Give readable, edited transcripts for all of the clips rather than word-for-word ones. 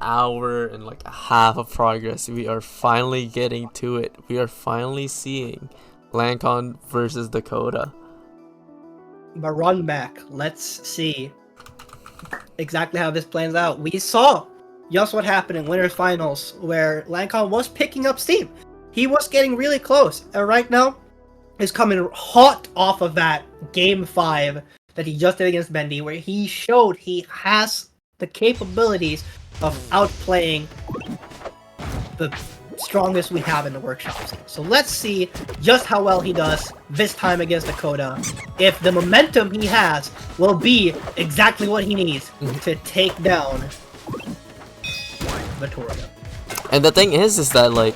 hour and like a half of progress. We are finally getting to it. We are finally seeing Landkon versus Dakota. But run back. Let's see exactly how this plans out. We saw just what happened in Winners Finals, where Landkon was picking up steam. He was getting really close, and right now, he's coming hot off of that Game 5 that he just did against Bendy, where he showed he has the capabilities of outplaying the strongest we have in the workshops. So let's see just how well he does this time against Dakota. If the momentum he has will be exactly what he needs to take down Victoria. And the thing is that like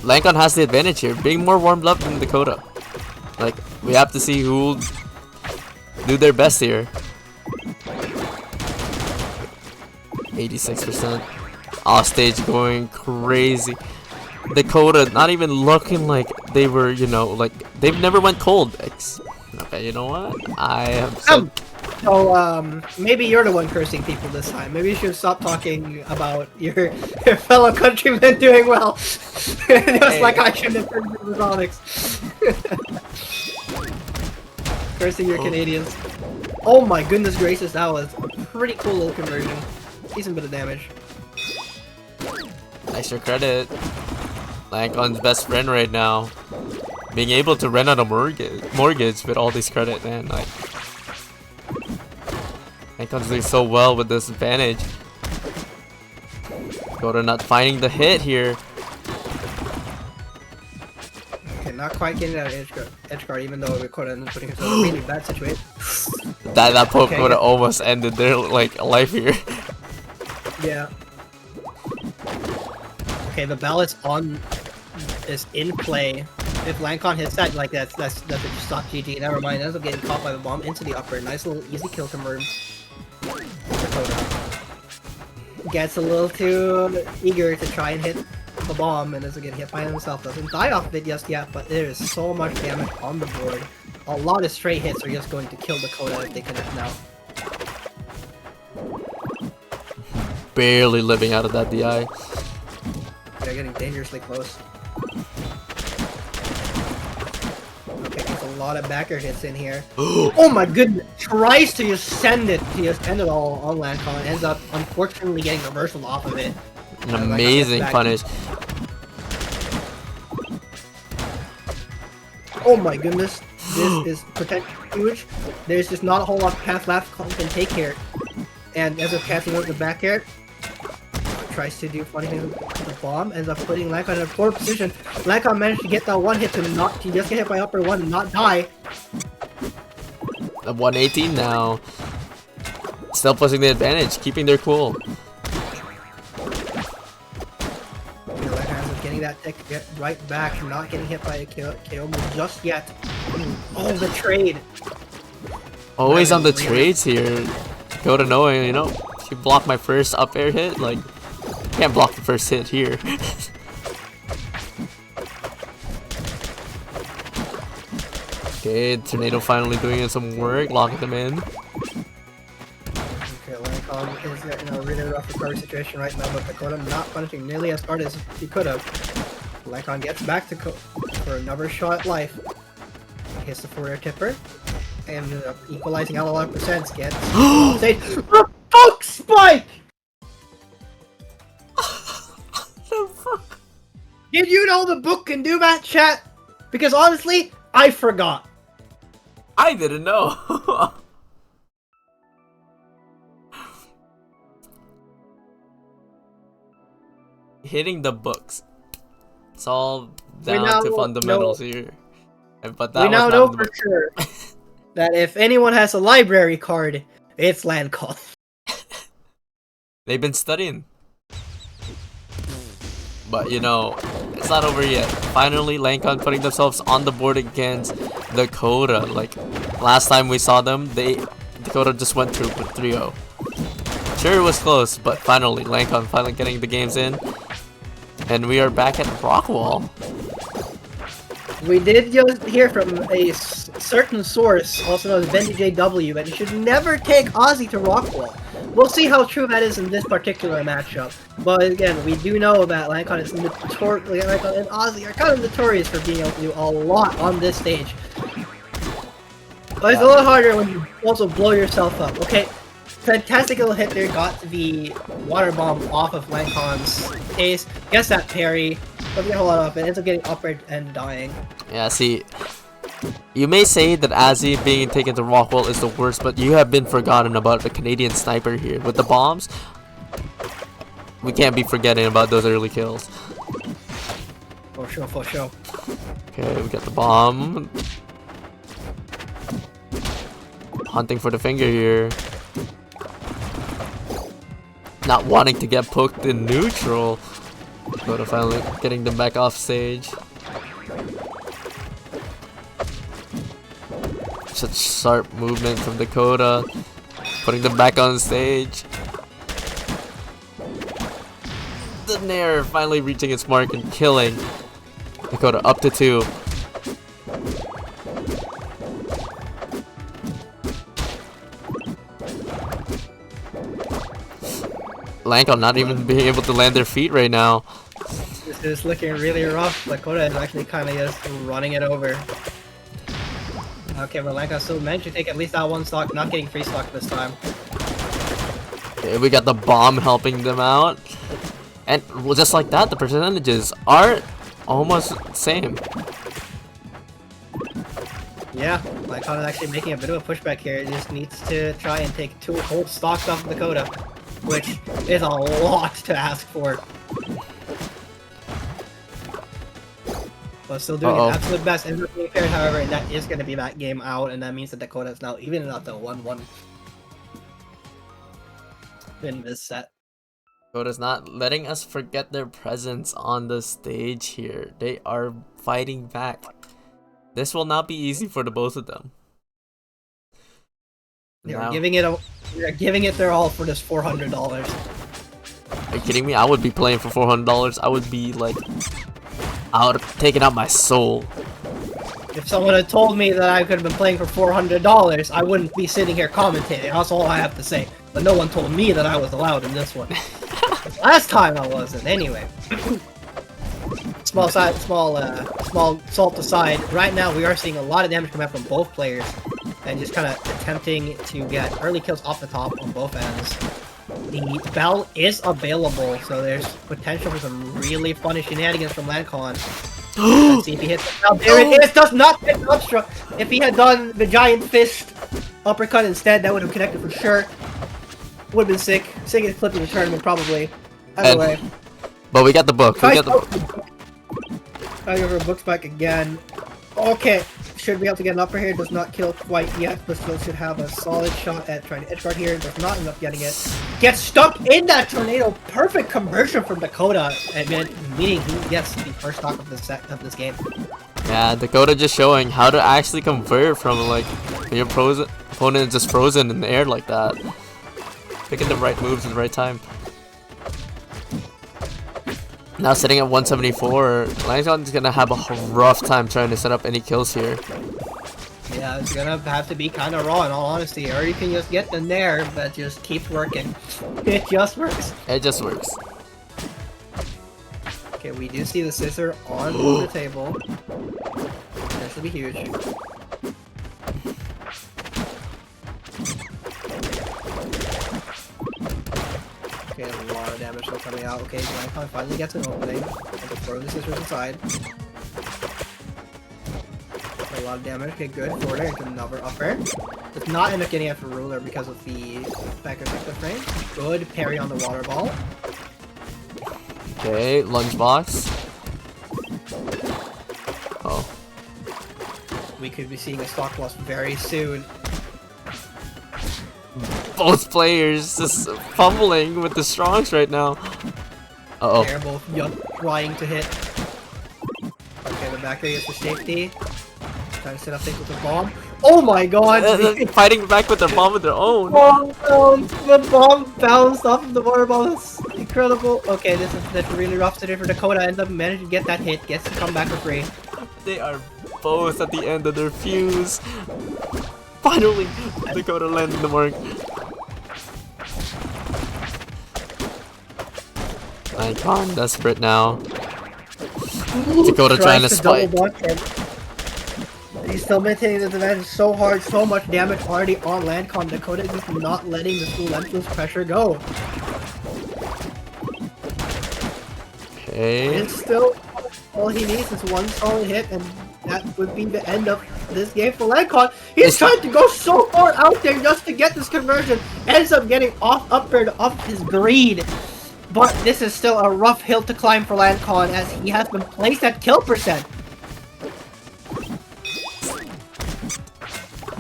Landkon has the advantage here, being more warmed up than Dakota. Like, we have to see who will do their best here. 86%. Offstage going crazy. Dakota not even looking like they were, you know, like they've never went cold. Okay, you know what? I am so. So, maybe you're the one cursing people this time. Maybe you should stop talking about your fellow countrymen doing well. Just like I shouldn't have cursed the Sonics. Cursing your Canadians. Oh my goodness gracious, that was a pretty cool little conversion. Decent bit of damage. Extra credit. Landkon's best friend right now. Being able to rent out a mortgage with all this credit, man. Like, Landkon's doing so well with this advantage. Dakota not finding the hit here. Okay, not quite getting that edge guard, even though Dakota ended up putting himself in a really bad situation. That poke would have almost ended their like life here. Yeah. Okay, the balance on is in play. If Landkon hits that, like that's a stop GG. Never mind. Ends up getting caught by the bomb into the upper. Nice little easy kill convert. Dakota gets a little too eager to try and hit the bomb and doesn't get hit by himself. Doesn't die off of it just yet, but there is so much damage on the board. A lot of straight hits are just going to kill Dakota if they connect now. Barely living out of that DI. They're getting dangerously close. Okay, there's a lot of backer hits in here. Oh my goodness! Tries to just send it, to just end it all on Landkon. Ends up unfortunately getting reversal off of it. An amazing punish. Oh my goodness! This is potentially huge. There's just not a whole lot of path left can take here. And ends up catching out the back air. Tries to do funny things with the bomb, ends up putting Landkon in a poor position. Landkon managed to get that one hit to just get hit by upper one and not die. At 118 now. Still pushing the advantage, keeping their cool. Landkon ends up getting that tech get right back, not getting hit by a KO move just yet. Oh, the trade. Always on the trades here. Go to knowing, you know, if you block my first up air hit, like, can't block the first hit here. Okay, Tornado finally doing some work, locking them in. Okay, Landkon is in a really rough recovery situation right now, but Dakota not punishing nearly as hard as he could have. Landkon gets back to for another shot at life. Hits the 4-air tipper. And equalizing out a lot of percents. Gets the fuck spike! The fuck? Did you know the book can do that, chat? Because honestly, I forgot. I didn't know. Hitting the books. It's all down to fundamentals here. But that we now know for sure that if anyone has a library card, it's Landkon. They've been studying. But you know, it's not over yet. Finally, Landkon putting themselves on the board against Dakota. Like, last time we saw them, Dakota just went through with 3-0. Sure, it was close, but finally, Landkon finally getting the games in. And we are back at Rockwall. We did just hear from a certain source, also known as Bendy JW, that you should never take Ozzy to Rockwall. We'll see how true that is in this particular matchup. But again, we do know that Landkon is Landkon and Ozzy are kind of notorious for being able to do a lot on this stage. But it's a little harder when you also blow yourself up. Okay, fantastic little hit there, got the water bomb off of Landkon's case. Gets that parry, doesn't get a whole lot of it, ends up getting upward and dying. Yeah, see, you may say that Azzy being taken to Rockwell is the worst, but you have been forgotten about the Canadian sniper here. With the bombs, we can't be forgetting about those early kills. For sure, for sure. Okay, we got the bomb. Hunting for the finger here. Not wanting to get poked in neutral. But finally getting them back off stage. Such sharp movement from Dakota. Putting them back on stage. The Nair finally reaching its mark and killing. Dakota up to 2. Landkon not even being able to land their feet right now. This is looking really rough. Dakota is actually kind of just running it over. Okay, but Landkon still managed to take at least that one stock, not getting free stock this time. Okay, we got the bomb helping them out. And well, just like that, the percentages are almost the same. Yeah, Landkon is actually making a bit of a pushback here. It just needs to try and take 2 whole stocks off of Dakota, which is a lot to ask for. But still doing its absolute best. Ends up being paired, however, and that is going to be that game out, and that means that Dakota is now even out to 1-1 in this set. Dakota's not letting us forget their presence on the stage here. They are fighting back. This will not be easy for the both of them. They're giving it their all for this $400. Are you kidding me? I would be playing for $400. I would be like, I would have taken out my soul. If someone had told me that I could have been playing for $400, I wouldn't be sitting here commentating. That's all I have to say. But no one told me that I was allowed in this one. Last time I wasn't. Anyway, small salt aside. Right now we are seeing a lot of damage come out from both players, and just kind of attempting to get early kills off the top on both ends. The bell is available, so there's potential for some really funny shenanigans from Landkon. Let's see if he hits the bell. There it is! Does not hit the upstruck! If he had done the giant fist uppercut instead, that would have connected for sure. Would have been sick. Sickest clip in the tournament, probably. Either way. But we got the book. We got the I give her books back again. Okay. Should be able to get an upper here. Does not kill quite yet, but still should have a solid shot at trying to edge guard here. Does not end up getting it. Gets stuck in that tornado. Perfect conversion from Dakota, and meaning he gets the first stock of this game. Yeah, Dakota just showing how to actually convert from like when your opponent is just frozen in the air like that. Picking the right moves at the right time. Now sitting at 174, Landkon's gonna have a rough time trying to set up any kills here. Yeah, it's gonna have to be kind of raw in all honesty, or you can just get the nair, but just keep working. It just works. It just works. Okay, we do see the scissor on the table. This will be huge. Okay, a lot of damage still coming out. Okay, Landkon finally gets an opening. I'll throw the scissors inside. A lot of damage. Okay, good. Forward air into another up air. Does not end up getting it for ruler because of the back effective frame. Good parry on the water ball. Okay, lunchbox. Oh. We could be seeing a stock loss very soon. Both players just fumbling with the strongs right now. Uh-oh. They're both trying to hit. Okay, the back there gets the safety. Trying to set up things with the bomb. Oh my god! Fighting back with the bomb of their own. The bomb bounced off of the water ball. That's incredible. Okay, that's really rough today for Dakota. Ends up managing to get that hit. Gets to come back for free. They are both at the end of their fuse. Finally, Dakota landed the mark. Landkon desperate now. Dakota trying to spike. He's still maintaining the advantage so hard, so much damage already on Landkon. Dakota is just not letting this relentless pressure go. Okay. It's still all he needs is one solid hit, and that would be the end of this game for Landkon. He's trying to go so far out there just to get this conversion. Ends up getting upbeard off his greed. But this is still a rough hill to climb for Landkon as he has been placed at kill percent.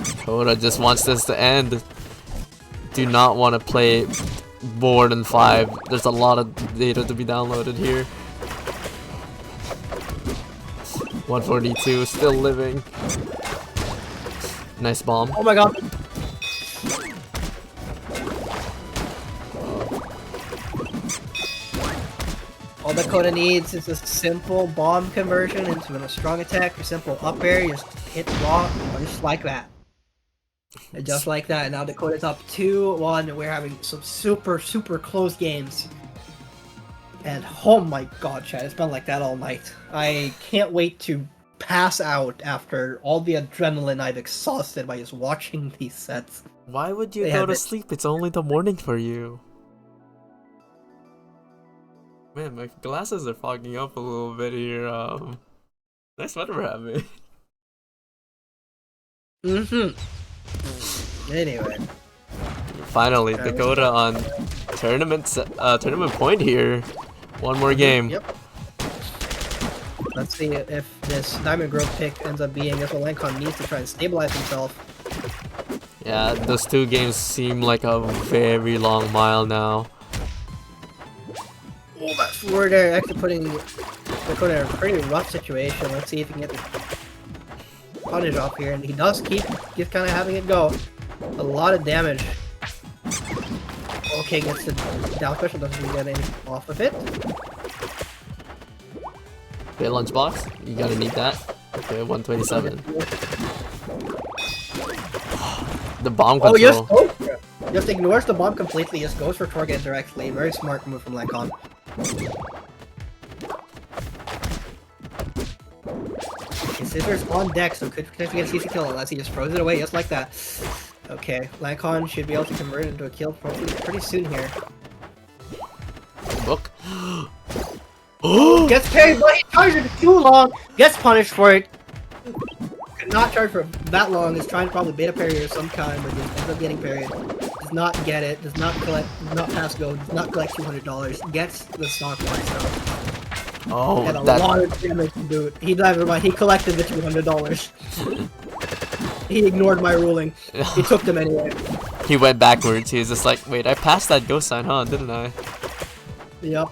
Dakota just wants this to end. Do not want to play more than 5. There's a lot of data to be downloaded here. 142 still living. Nice bomb. Oh my god. All Dakota needs is a simple bomb conversion into a strong attack, a simple up air, just hit block, just like that. And just like that, and now Dakota's up 2-1. We're having some super close games. And oh my god, chat, it's been like that all night. I can't wait to pass out after all the adrenaline I've exhausted by just watching these sets. Why would you go to sleep? It's only the morning for you. Man, my glasses are fogging up a little bit here. Nice weather we're having. Anyway. Finally, Dakota on tournament point here. One more game. Yep. Let's see if this Diamond Grove pick ends up being this what Landkon needs to try and stabilize himself. Yeah, those 2 games seem like a very long mile now. Oh, that forward air actually putting Dakota in a pretty rough situation. Let's see if he can get the punish off here, and he does keep kind of having it go. A lot of damage. Okay, gets the down special, doesn't get any off of it. Okay, lunchbox. You gotta need that. Okay, 127. The bomb control. Oh, just ignores the bomb completely. Just goes for target directly. Very smart move from Landkon. His scissors on deck, so could potentially get a CC kill unless he just throws it away just like that. Okay, Landkon should be able to convert it into a kill pretty soon here. Book. Gets carried, but he charged it too long. Gets punished for it. Could not charge for that long. Is trying to probably beta parry or some kind, but just ends up getting parried. Does not get it. Does not collect. Does not pass go. Does not collect $200. Gets the stock points though. Oh, had a lot of damage to do it. He collected the $200. He ignored my ruling. He took them anyway. He went backwards. He was just like, wait, I passed that ghost sign, huh? Didn't I? Yep.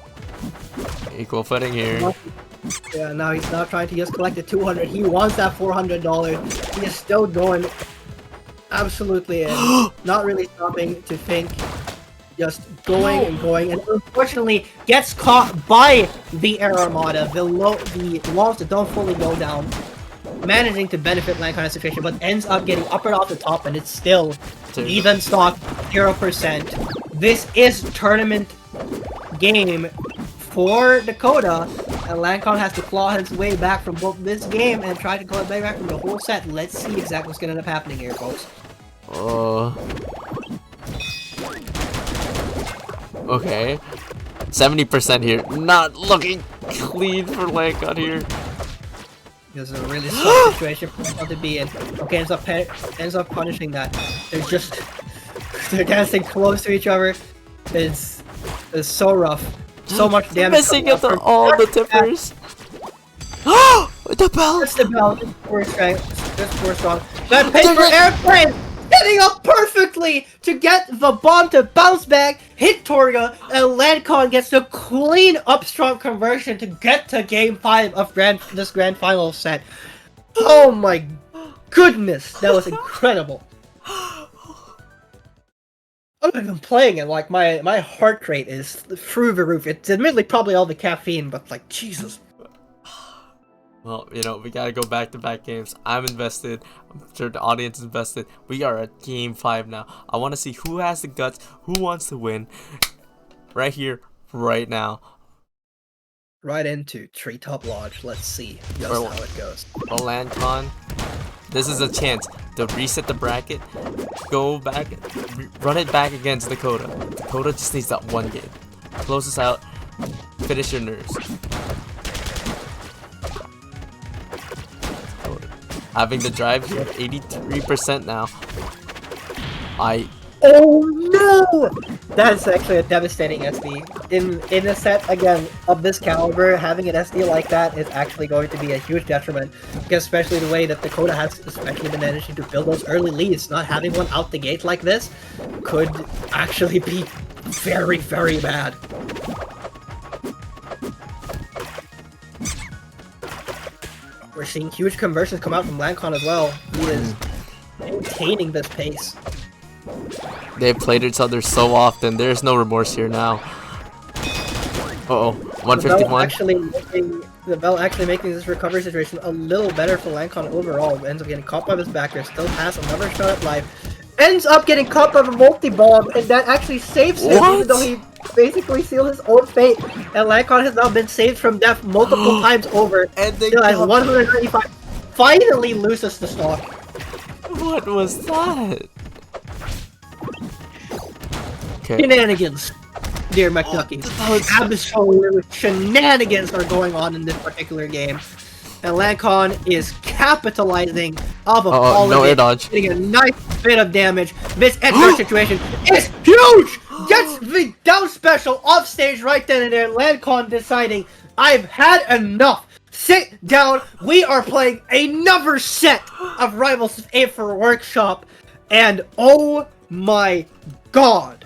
Equal footing here. Yeah, now he's not trying to just collect the $200. He wants that $400. He is still going absolutely in. Not really stopping to think. Just going and going, and unfortunately gets caught by the Air Armada, the walls that don't fully go down, managing to benefit Landkon situation, but ends up getting uppered off the top, and it's still even stock 0%. This is tournament game for Dakota, and Landkon has to claw his way back from both this game and try to claw his way back from the whole set. Let's see exactly what's going to end up happening here, folks. Okay. 70% here. Not looking clean for Landkon here. This is a really tough situation for Landkon to be in. Okay, ends up punishing that. They're dancing close to each other. It's so rough. So much damage. Missing at all the tippers. Oh, the bell. That's the bell. That's four strong. That paper airplane setting up perfectly to get the bomb to bounce back, hit Torga, and Landkon gets the clean up strong conversion to get to game 5 of this grand final set. Oh my goodness, that was incredible. I've been playing it, like my heart rate is through the roof. It's admittedly probably all the caffeine, but like Jesus. Well, you know, we gotta go back-to-back games. I'm invested. I'm sure the audience is invested. We are at game 5 now. I want to see who has the guts, who wants to win. Right here, right now. right into Treetop Lodge. Let's see just Well- how it goes. Well, Landkon, this is a chance to reset the bracket, go back, run it back against Dakota. Dakota just needs that one game. Close this out, finish your nerves. Having the drive here, 83% now. Oh no! That's actually a devastating SD. In a set again of this caliber, having an SD like that is actually going to be a huge detriment. Because especially the way that Dakota has especially been managing to build those early leads, not having one out the gate like this could actually be very, very bad. We're seeing huge conversions come out from Landkon as well. He is maintaining this pace. They've played each other so often. There's no remorse here now. Uh-oh, 151. The Bell actually making this recovery situation a little better for Landkon overall. Ends up getting caught by his backer, still has another shot at life. Ends up getting caught by the multi-bomb, and that actually saves him, even though he basically sealed his own fate. And Landkon has now been saved from death multiple times over. And they still has 195. Finally loses the stock. What was that? Okay. Shenanigans, dear McDuckie. Absolute shenanigans are going on in this particular game. And Landkon is capitalizing off of all no of air it. dodge. Getting a nice bit of damage. This edge situation is huge! Gets the down special off stage right then and there. Landkon deciding, I've had enough. Sit down. We are playing another set of Rivals A for Workshop. And oh my god.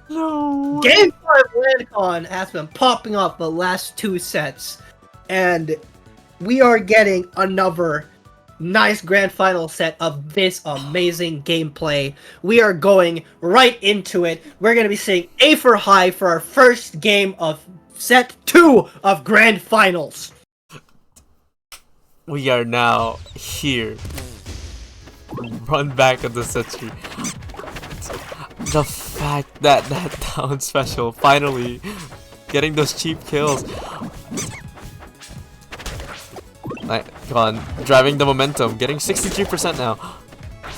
No. Game 5 Landkon has been popping off the last 2 sets. And we are getting another nice grand final set of this amazing gameplay. We are going right into it. We're going to be seeing A for High for our first game of set 2 of grand finals. We are now here. Run back of the century. The fact that that down special finally getting those cheap kills. Come on, driving the momentum, getting 63% now.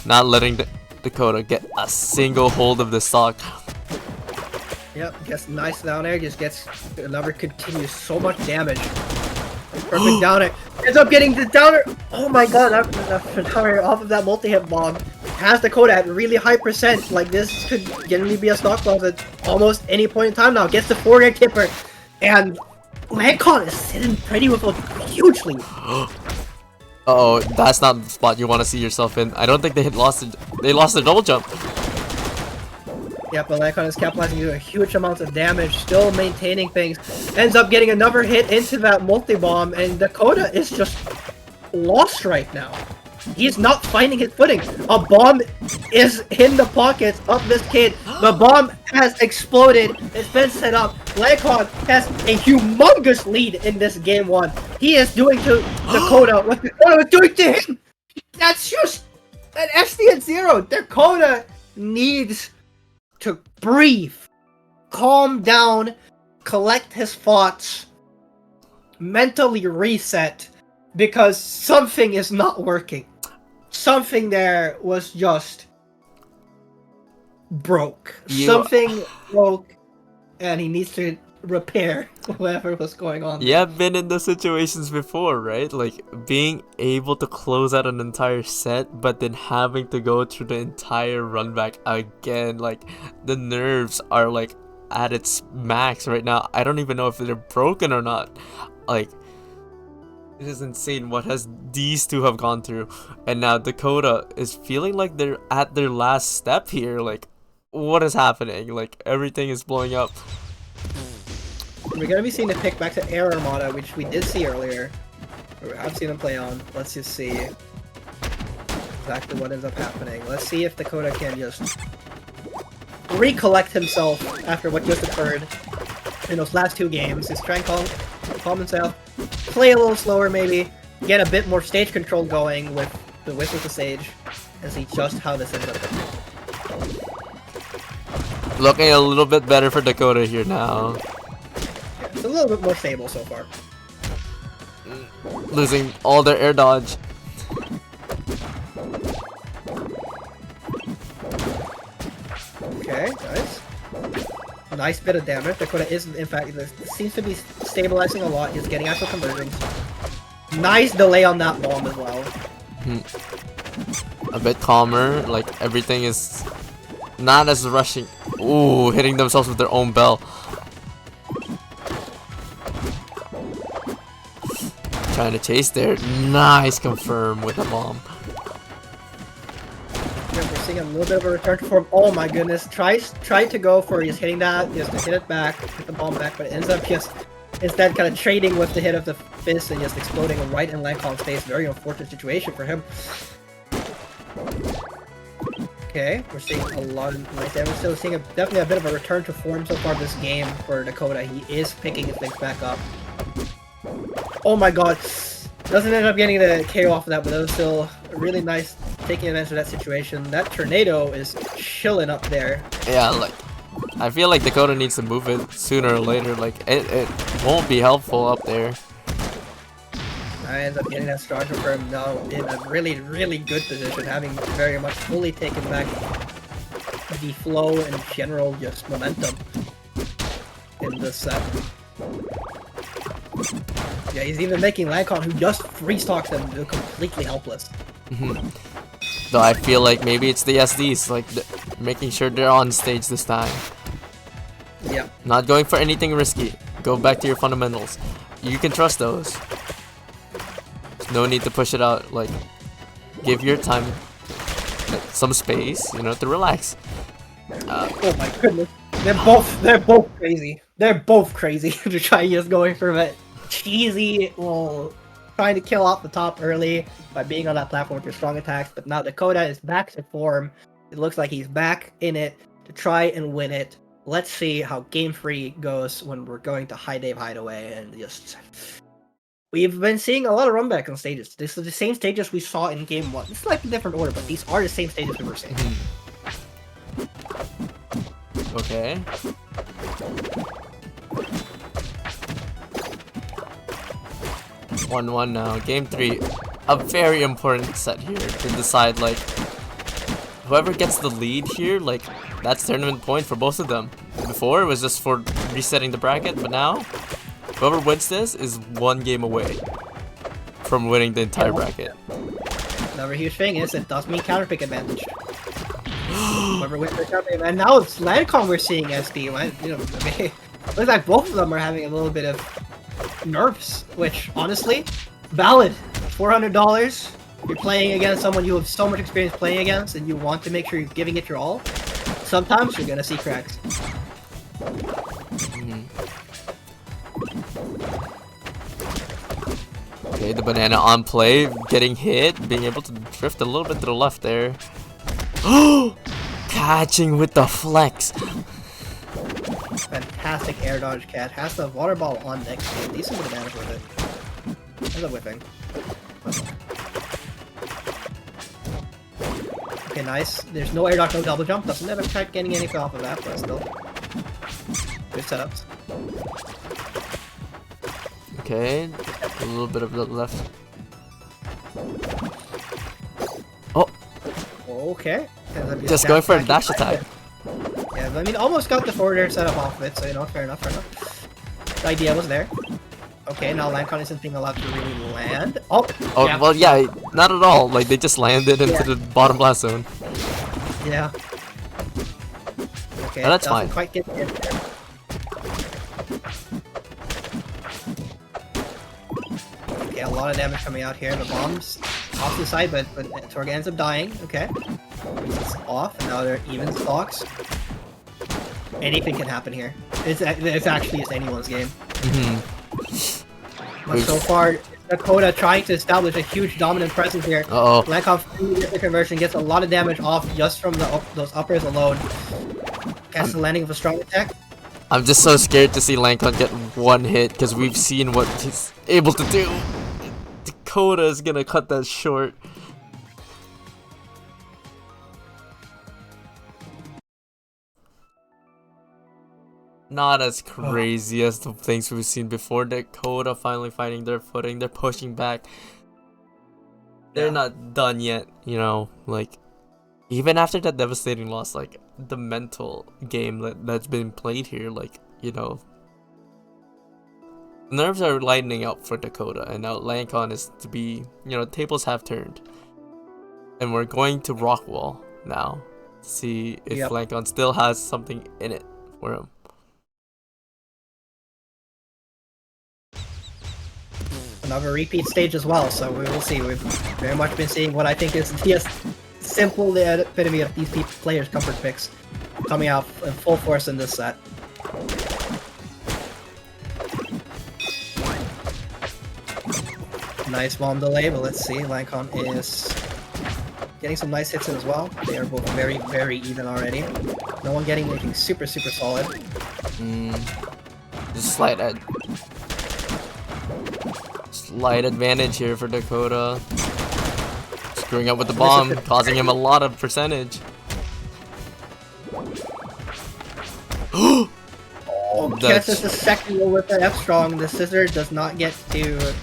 Not letting Dakota get a single hold of the stock. Yep, gets nice down air, just gets another continues so much damage. Perfect down air. Ends up getting the downer. Oh my god, that downer off of that multi-hit bomb. Has Dakota at really high percent. Like this could generally be a stock loss at almost any point in time now. Gets the 4-air kipper. And Landkon is sitting pretty with a huge lead. Uh-oh, that's not the spot you want to see yourself in. I don't think they lost the double jump. Yep, but Landkon is capitalizing doing huge amounts of damage, still maintaining things. Ends up getting another hit into that multi-bomb, and Dakota is just lost right now. He's not finding his footing. A bomb is in the pockets of this kid. The bomb has exploded. It's been set up. Landkon has a humongous lead in this game 1. He is doing to Dakota what Dakota was doing to him. That's just an SD at 0. Dakota needs to breathe, calm down, collect his thoughts, mentally reset, because something is not working. Something there was just broke. Something broke, and he needs to repair whatever was going on. Yeah, I've been in those situations before, right? Like being able to close out an entire set, but then having to go through the entire run back again. Like the nerves are like at its max right now. I don't even know if they're broken or not. Like it is insane what has these two have gone through, and now Dakota is feeling like they're at their last step here. Like what is happening? Like everything is blowing up. We're gonna be seeing the pick back to Air Armada, which we did see earlier. I've seen them play on. Let's just see exactly what ends up happening. Let's see if Dakota can just recollect himself after what just occurred in those last 2 games. Just try and calm himself, play a little slower maybe, get a bit more stage control going with the Whistle to Sage, and see just how this ends up. Looking a little bit better for Dakota here now. Still a little bit more stable so far. Losing all their air dodge. Okay, nice. Nice bit of damage. Dakota is, in fact, seems to be stabilizing a lot. He's getting actual conversions. Nice delay on that bomb as well. A bit calmer, like everything is not as rushing. Ooh, hitting themselves with their own bell. Trying to chase there. Nice confirm with a bomb. We're seeing a little bit of a return to form. Oh my goodness. Tries to go for just hitting that, just to hit it back, hit the bomb back, but it ends up just instead kind of trading with the hit of the fist and just exploding right in Landkon's face. Very unfortunate situation for him. Okay, we're seeing a lot of nice damage. Still seeing definitely a bit of a return to form so far this game for Dakota. He is picking his things back up. Oh my god. Doesn't end up getting the KO off of that, but that was still really nice taking advantage of that situation. That tornado is chilling up there. Yeah, like I feel like Dakota needs to move it sooner or later. Like it won't be helpful up there. I end up getting that strong confirm now in a really, really good position, having very much fully taken back the flow and general just momentum in this set. Yeah, he's even making Landkon, who just free stocks them, completely helpless. Though I feel like maybe it's the SDs, like making sure they're on stage this time. Yeah. Not going for anything risky. Go back to your fundamentals. You can trust those. No need to push it out. Like, give your time some space, you know, to relax. Oh my goodness, they're both crazy. They're both crazy to try just going for that cheesy, well, trying to kill off the top early by being on that platform with your strong attacks. But now Dakota is back to form. It looks like he's back in it to try and win it. Let's see how Game 3 goes when we're going to High Dave Hideaway and just. We've been seeing a lot of runbacks on stages. This is the same stages we saw in Game 1. It's slightly different order, but these are the same stages we were seeing. Okay. One now. Game 3. A very important set here to decide, like, whoever gets the lead here, like, that's tournament point for both of them. Before, it was just for resetting the bracket, but now, whoever wins this is one game away from winning the entire bracket. Another huge thing is it does mean counterpick advantage. Whoever wins the counterpick, and now it's Landkon we're seeing SD. You know, it looks like both of them are having a little bit of nerves, which honestly, valid. $400. You're playing against someone you have so much experience playing against, and you want to make sure you're giving it your all. Sometimes you're gonna see cracks. Okay, the banana on play, getting hit, being able to drift a little bit to the left there. Oh, catching with the flex. Fantastic air dodge cat. Has the water ball on next to it. Decent bit of damage with it. There's a whipping. Okay, nice. There's no air dodge, no double jump. Doesn't ever try getting anything off of that, but still. Good setups. Okay, a little bit of the left. Oh, Okay. just going for a dash attack. Yeah, I mean, almost got the forward air setup off of it, so you know, fair enough, fair enough. The idea was there. Okay, now Landkon isn't being allowed to really land. Oh, yeah. Well, yeah, not at all. Like, they just landed into the bottom blast zone. Yeah. Okay, Oh, that's fine. Quite get in there. Okay, a lot of damage coming out here. The bombs off the side, but Torga ends up dying. Okay. It's off, and now they're even stocks. Anything can happen here. It's actually just anyone's game. But so far, Dakota trying to establish a huge dominant presence here. Landkon gets the conversion, gets a lot of damage off just from those uppers alone. Catches the landing of a strong attack. I'm just so scared to see Landkon get one hit because we've seen what he's able to do. Dakota is gonna cut that short. not as crazy as the things we've seen before. Dakota finally finding their footing. They're pushing back. They're not done yet, you know, like even after that devastating loss, like the mental game that's been played here, like, you know, nerves are lightening up for Dakota, and now Landkon is to be, you know, tables have turned. And we're going to Rockwall now to see if Landkon still has something in it for him. Another repeat stage as well, so we will see. We've very much been seeing what I think is the simple epitome of these players' comfort picks coming out in full force in this set. Nice bomb delay, but let's see. Landkon is getting some nice hits in as well. They are both very, very even already. No one getting anything super, super solid. Just slight advantage here for Dakota. Screwing up with the bomb, causing him a lot of percentage. Catches the second roll with the F strong. The scissor does not get to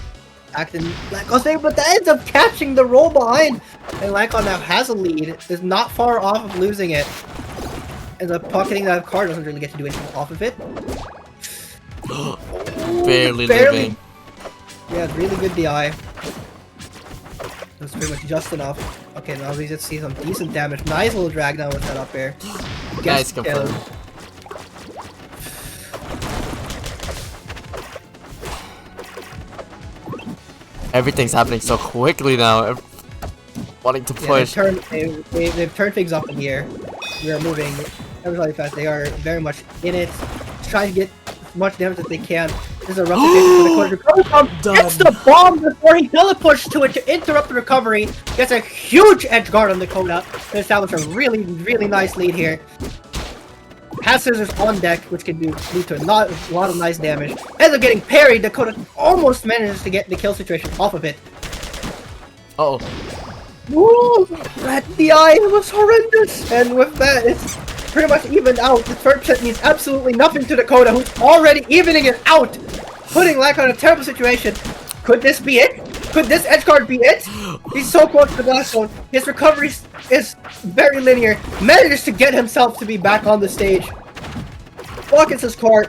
act in Landkon's favor, but that ends up catching the roll behind. And Landkon now has a lead, is not far off of losing it. Ends up pocketing that card, doesn't really get to do anything off of it. Barely living. Yeah, really good DI. That's pretty much just enough. Okay, now we just see some decent damage. Nice little drag down with that up air. Nice confirm. Everything's happening so quickly now. Wanting to push. They've turned things up in here. We are moving ever so fast. They are very much in it. Trying to get as much damage as they can. This is a rough situation for the gets the bomb before he teleports to it to interrupt the recovery. Gets a huge edge guard on Dakota to establish a really, really nice lead here. Has scissors on deck, which can lead to a lot of nice damage. Ends up getting parried. Dakota almost manages to get the kill situation off of it. Uh-oh. Woo! That DI was horrendous! And with that, it's pretty much evened out. The third set means absolutely nothing to Dakota, who's already evening it out! Putting Landkon in a terrible situation. Could this be it? Could this edge guard be it? He's so close to the blast zone. His recovery is very linear. Manages to get himself to be back on the stage. Pockets his card.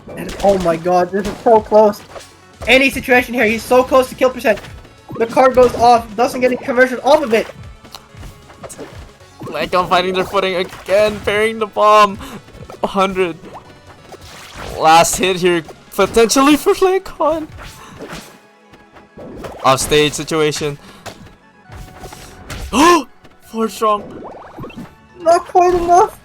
And oh my god, this is so close. Any situation here, he's so close to kill percent. The card goes off, doesn't get any conversion off of it. Landkon finding their footing again, parrying the bomb. 100. Last hit here, potentially for Landkon. Off stage situation. Oh! 4 strong. Not quite enough.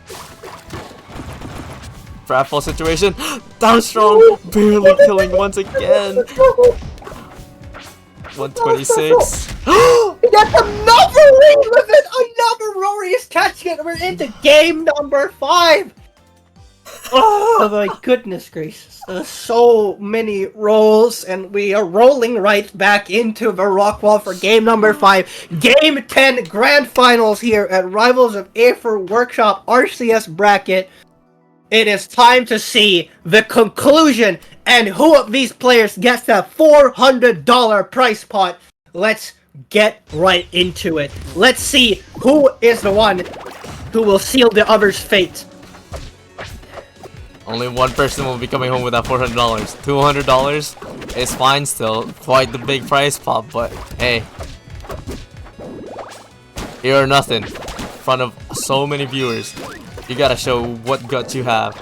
Bradfall situation. Down strong. Barely killing once again. 126. He gets another lead with it! Another Rory is catching it! We're into game number 5! Oh my goodness gracious. So many rolls, and we are rolling right back into the Rockwall for game number 5. Game 10 Grand Finals here at Rivals of Aether Workshop RCS bracket. It is time to see the conclusion and who of these players gets that $400 prize pot. Let's get right into it. Let's see who is the one who will seal the other's fate. Only one person will be coming home with that $400. $200 is fine still. Quite the big prize pot, but hey. Here or nothing. In front of so many viewers. You gotta show what guts you have.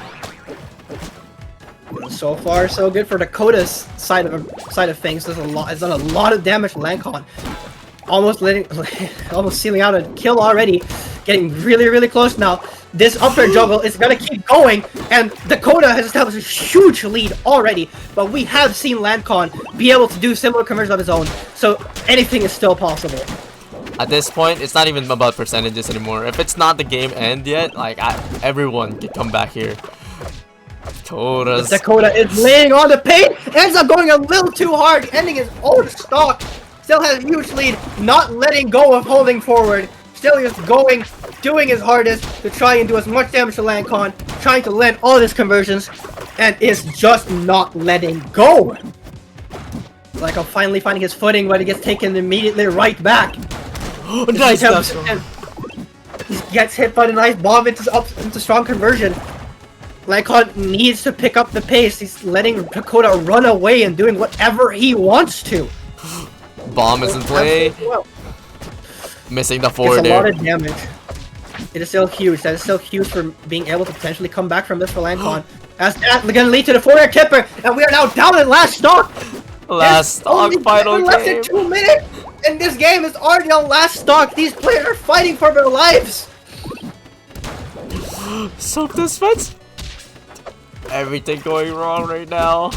So far, so good for Dakota's side of things. There's it's done a lot of damage to Landkon. Almost sealing out a kill already. Getting really, really close now. This up air juggle is gonna keep going, and Dakota has established a huge lead already. But we have seen Landkon be able to do similar conversions of his own, so anything is still possible. At this point, it's not even about percentages anymore. If it's not the game end yet, like everyone can come back here. Dakota is laying on the paint, ends up going a little too hard, ending his own stock. Still has a huge lead, not letting go of holding forward. Still just going, doing his hardest to try and do as much damage to Landkon. trying to land all his conversions and is just not letting go. Like I'm finally finding his footing, but he gets taken immediately right back. Nice. He gets hit by the nice bomb into strong conversion. Landkon needs to pick up the pace. He's letting Dakota run away and doing whatever he wants to. Bomb is in play. Well. Missing the forward It's a there. lot of damage. It is still huge. That is still huge for being able to potentially come back from this for Landkon. As that's going to lead to the forward kipper, and we are now down in last stock. Last stock, final game. Less than 2 minutes, and this game is already on last stock. These players are fighting for their lives. So dispense. Everything going wrong right now.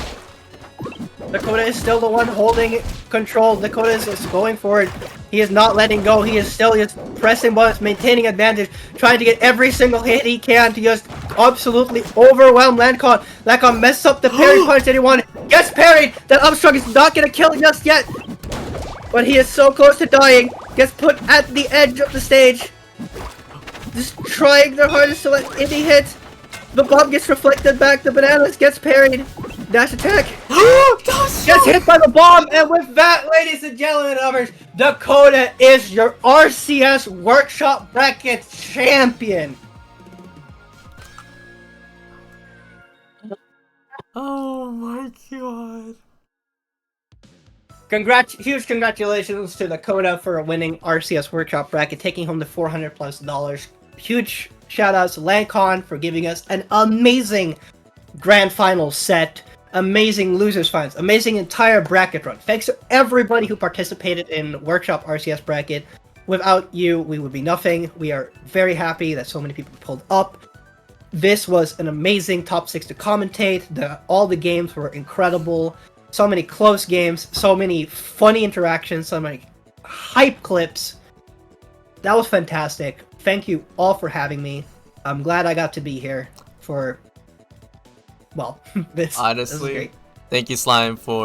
Dakota is still the one holding control. Dakota is just going for it. He is not letting go. He is still just pressing buttons, maintaining advantage, trying to get every single hit he can to just absolutely overwhelm Landkon. Landkon messed up the parry punch that he wanted. Gets parried. That upstrug is not going to kill him just yet. But he is so close to dying. Gets put at the edge of the stage. Just trying their hardest to let any hit. The bomb gets reflected back. The bananas gets parried. Dash attack. Gets hit by the bomb. And with that, ladies and gentlemen, lovers, Dakota is your RCS Workshop Bracket champion. Oh my god. Huge congratulations to Dakota for winning RCS Workshop Bracket, taking home the $400+. Huge shout outs to Landkon for giving us an amazing grand final set, amazing losers finals, amazing entire bracket run. Thanks to everybody who participated in Workshop RCS Bracket. Without you, we would be nothing. We are very happy that so many people pulled up. This was an amazing top 6 to commentate. All the games were incredible. So many close games, so many funny interactions, so many hype clips. That was fantastic. Thank you all for having me. I'm glad I got to be here for, well, this. Honestly, this was great. thank you, Slime, for